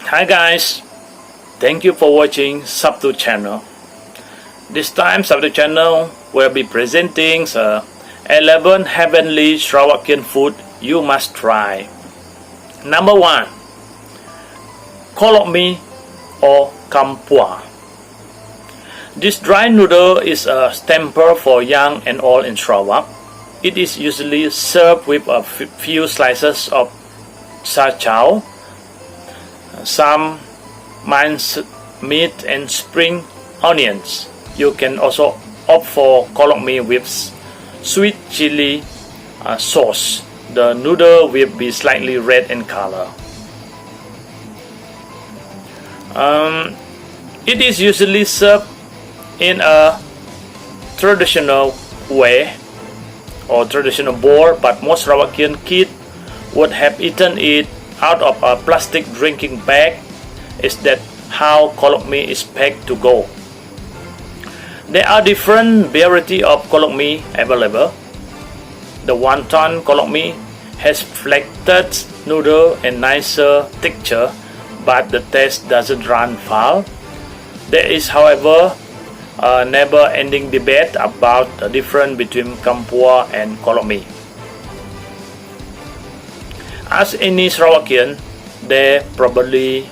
Hi guys, thank you for watching Sabtu channel. This time Sabtu channel will be presenting 11 heavenly Sarawakian food you must try. Number 1, kolok mee or kampua. This dry noodle is a staple for young and old in Sarawak. It is usually served with a few slices of sa-chow, some minced meat and spring onions. You can also opt for kolok mee with sweet chili sauce. The noodle will be slightly red in color. It is usually served in a traditional way or traditional bowl, but most Sarawakian kids would have eaten it out of a plastic drinking bag. Is that how kolok mee is packed to go? There are different varieties of kolok mee available. The wonton kolok mee has flattened noodle and nicer texture, but the taste doesn't run foul. There is, however, a never-ending debate about the difference between kampua and kolok mee. As any Sarawakian, they probably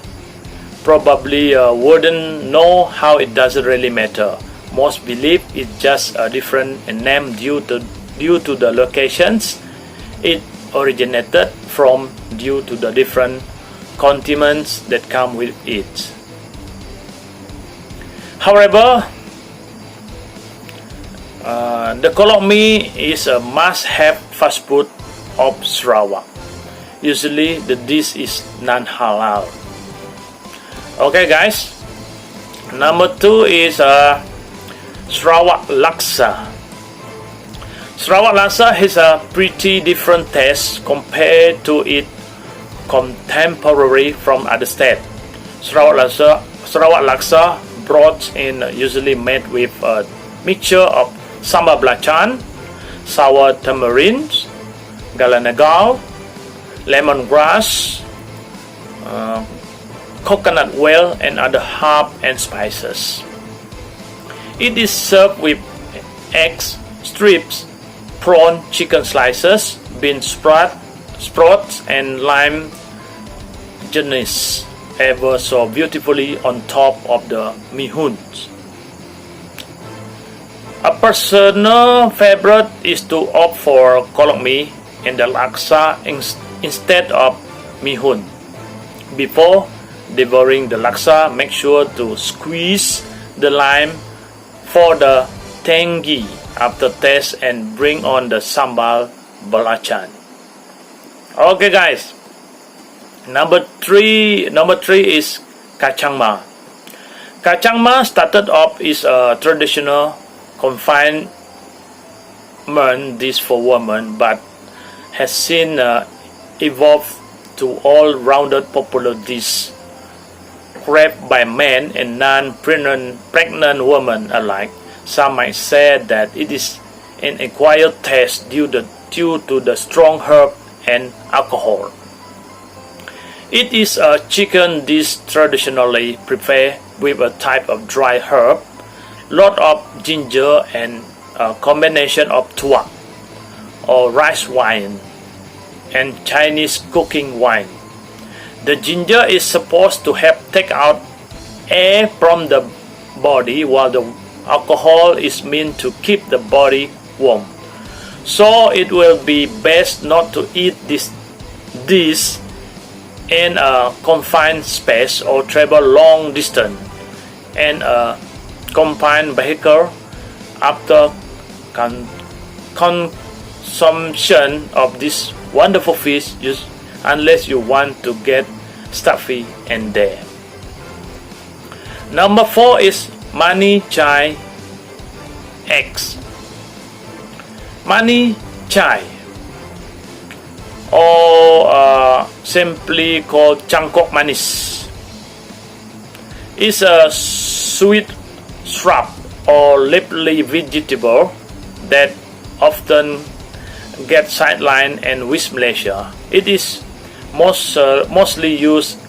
wouldn't know how it doesn't really matter. Most believe it's just a different name due to the locations it originated from, due to the different condiments that come with it. However, the kolok mee is a must-have fast food of Sarawak. Usually the dish is non-halal. Okay guys, number 2 is Sarawak laksa. Sarawak laksa has a pretty different taste compared to its contemporary from other states. Sarawak laksa broth is usually made with a mixture of sambal belacan, sour tamarind, galangal, lemongrass, coconut oil, and other herbs and spices. It is served with eggs, strips, prawn, chicken slices, bean sprouts, and lime juice, ever so beautifully on top of the mihuns. A personal favorite is to opt for kolok mee and the laksa instead of mihun. Before devouring the laksa, make sure to squeeze the lime for the tangy aftertaste and bring on the sambal belacan. Okay guys, number three is kacang ma. Kacang ma started off is a traditional confinement dish for women, but has since evolved to all-rounded popular dish craved by men and non-pregnant women alike. Some might say that it is an acquired taste due to the strong herb and alcohol. It is a chicken dish traditionally prepared with a type of dry herb, lot of ginger, and a combination of tuak or rice wine and Chinese cooking wine. The ginger is supposed to help take out air from the body, while the alcohol is meant to keep the body warm. So it will be best not to eat this dish in a confined space or travel long distance in a confined vehicle after consumption of this wonderful fish, unless you want to get stuffy and there. Number 4 is mani chai eggs. Mani chai, or simply called cangkok manis, is a sweet shrub or leafy vegetable that often gets sidelined in West Malaysia. It is mostly used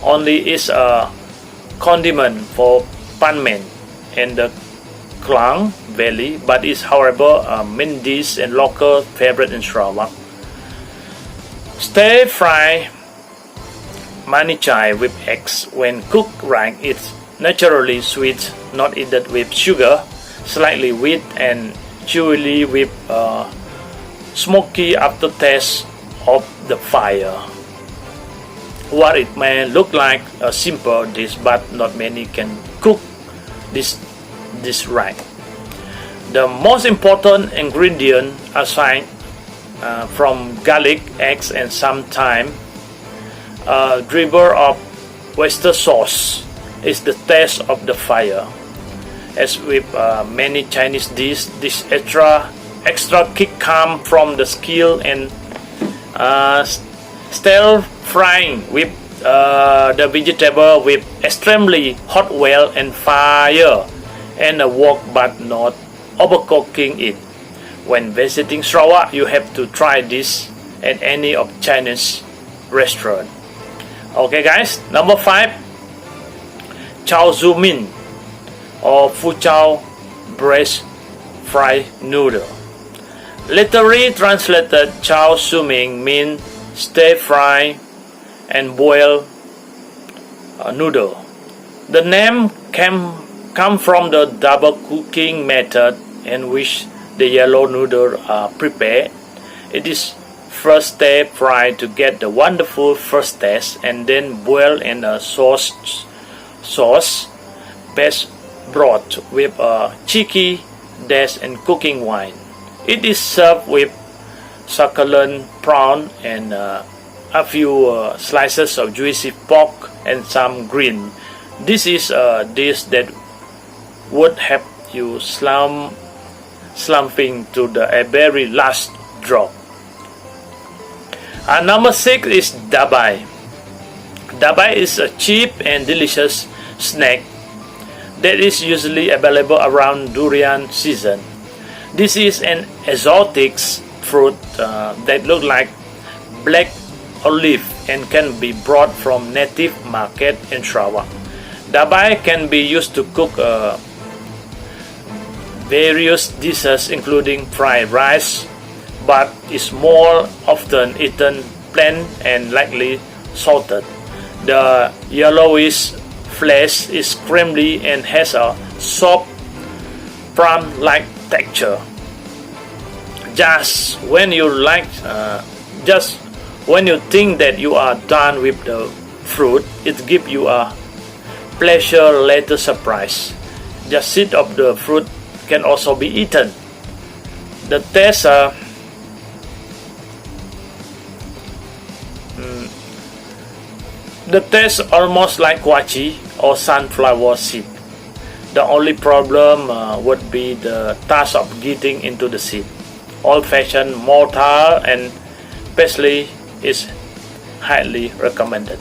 only is a condiment for Panmen and the Klang Valley, but is however a main dish and local favorite in Sarawak. Stir fry manichai with eggs. When cooked right, it's naturally sweet, not added with sugar, slightly wheat and chewy with smoky aftertaste of the fire. What it may look like a simple dish, but not many can cook this right. The most important ingredient aside from garlic, eggs, and sometimes a dribble of oyster sauce is the taste of the fire. As with many Chinese dishes, this extra kick comes from the skill and stir frying with the vegetable with extremely hot oil and fire, and a wok but not overcooking it. When visiting Sarawak, you have to try this at any of Chinese restaurant. Okay guys, number 5, Chow Zu Min or Fu Chow braised fried noodle. Literally translated, Chow Zu Min means stir fry and boil noodle. The name come from the double cooking method in which the yellow noodle are prepared. It is first stir fried to get the wonderful first taste, and then boiled in a sauce best broth with a cheeky dash and cooking wine. It is served with succulent prawn and a few slices of juicy pork and some green. This is a dish that would have you slumping to the very last drop. Number 6 is dabai. Dabai is a cheap and delicious snack that is usually available around durian season. This is an exotic fruit that looks like black olive and can be brought from native market in Sarawak. Dabai can be used to cook various dishes including fried rice, but is more often eaten plain and lightly salted. The yellowish flesh is creamy and has a soft prawn-like texture. Just when you think that you are done with the fruit, it gives you a pleasure later surprise. The seed of the fruit can also be eaten. The taste almost like guaci or sunflower seed. The only problem would be the task of getting into the seed. Old-fashioned mortar and pestle is highly recommended.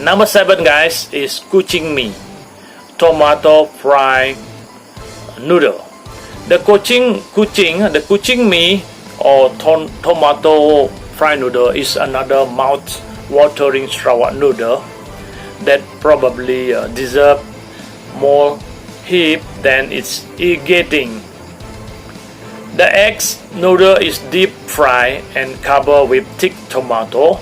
Number 7 guys is kuching mee, tomato fried noodle. The kuching mee or tomato fried noodle is another mouth-watering Sarawak noodle that probably deserves more hype than it's getting. The eggs noodle is deep fried and covered with thick tomato,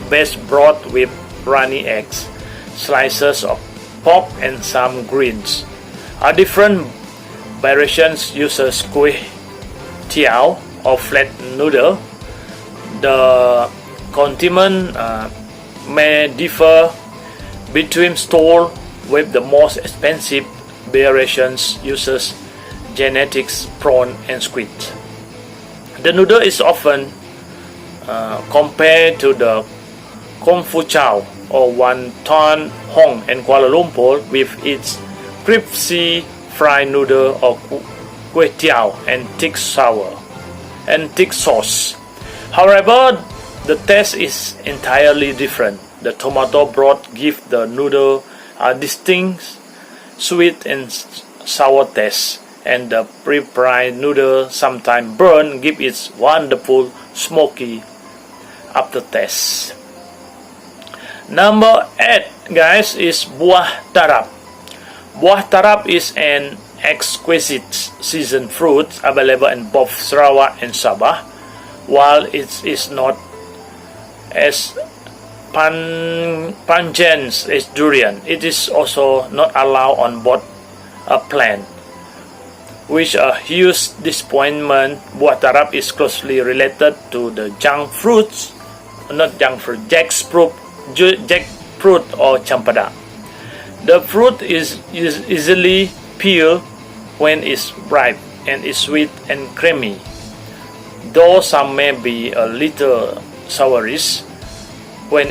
best broth with runny eggs, slices of pork and some greens. A different variations uses kuih tiao or flat noodle. The condiment may differ between stores, with the most expensive variations uses genetics prawn and squid. The noodle is often compared to the Kung Fu Chow or wonton hong in Kuala Lumpur, with its crispy fried noodle or kuih tiao and thick sauce. However, the taste is entirely different. The tomato broth gives the noodle a distinct sweet and sour taste, and the pre-fried noodle, sometimes burnt, gives its wonderful smoky aftertaste. Number 8, guys, is buah tarap. Buah tarap is an exquisite seasoned fruit available in both Sarawak and Sabah. While it is not as pungent as durian, it is also not allowed on board a plane. With a huge disappointment, buah tarap is closely related to the jackfruit or champada. The fruit is easily peeled when it's ripe and is sweet and creamy. Though some may be a little sourish when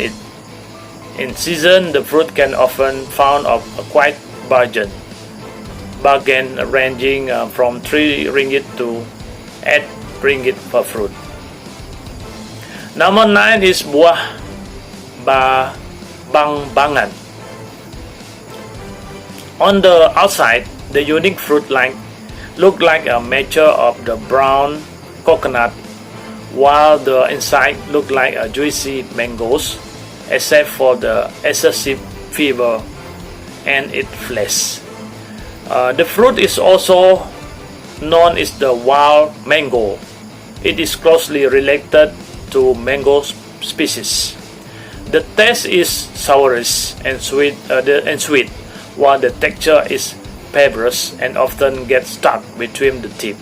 in season, the fruit can often found of a quite bargain ranging from 3 ringgit to 8 ringgit per fruit. Number 9 is buah bangbangan. On the outside, the unique fruit look like a mixture of the brown coconut, while the inside look like a juicy mangoes, except for the excessive fiber and its flesh. The fruit is also known as the wild mango. It is closely related to mango species. The taste is sourish and sweet, while the texture is fibrous and often gets stuck between the teeth,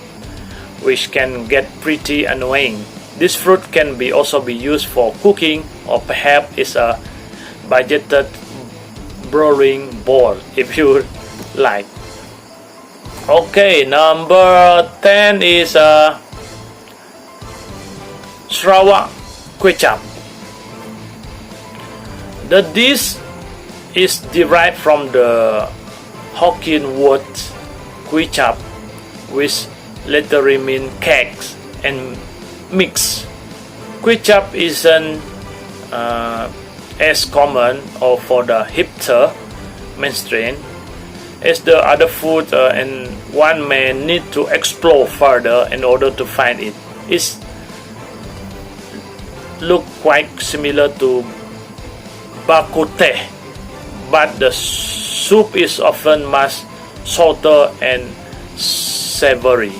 which can get pretty annoying. This fruit can also be used for cooking, or perhaps is a budgeted brewing bowl if you like. Okay, number 10 is Sarawak Kway-chap. The dish is derived from the Hokkien word kway-chap, which literally means cakes and mix. Kway-chap isn't as common or for the hipster mainstream as the other food, and one may need to explore further in order to find it. It looks quite similar to bak kut teh, but the soup is often much saltier and savory.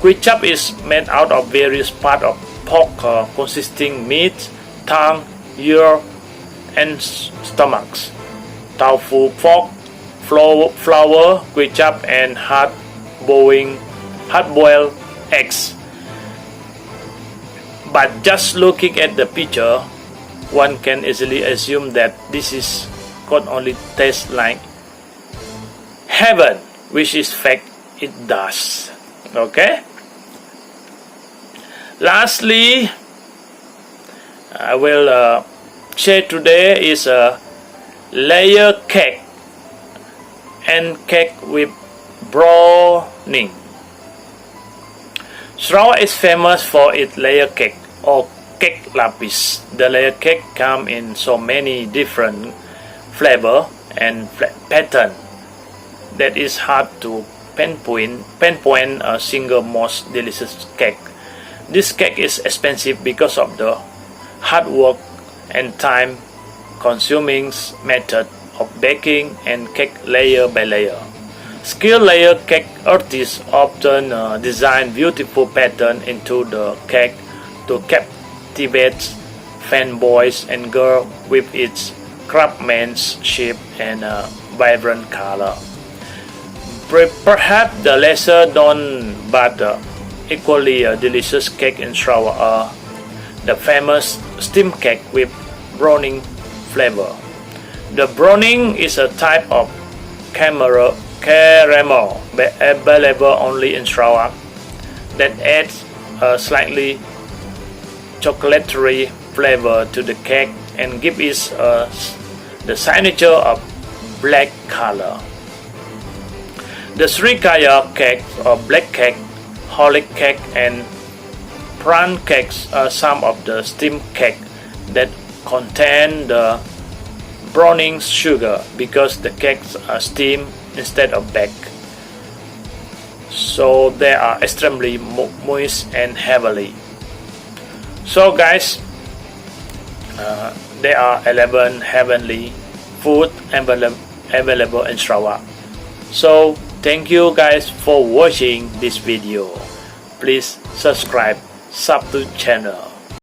Kway-chap is made out of various parts of pork, consisting meat, tongue, ear, and stomachs, tofu, pork, flour, kway-chap, and hard-boiled eggs. But just looking at the picture, one can easily assume that this is not only tastes like heaven, which is fact it does. Okay. Lastly, I will share today is a layer cake and cake with browning. Sarawak is famous for its layer cake or cake lapis. The layer cake come in so many different flavor and pattern that is hard to pinpoint a single most delicious cake. This cake is expensive because of the hard work and time consuming method of baking and cake layer by layer. Skilled layer cake artists often design beautiful pattern into the cake to captivate fanboys and girls with its craftsmanship and vibrant color. Perhaps the lesser known but equally delicious cake in Sarawak are the famous steam cake with browning flavor. The browning is a type of caramel available only in Sarawak that adds a slightly chocolatey flavor to the cake and gives it the signature of black color. The Srikaya cake or black cake, holy cake, and prawn cakes are some of the steam cake that contain the browning sugar because the cakes are steamed instead of baked, so they are extremely moist and heavily. So guys, there are 11 heavenly food available in Sarawak. So thank you guys for watching this video. Please subscribe sub to channel.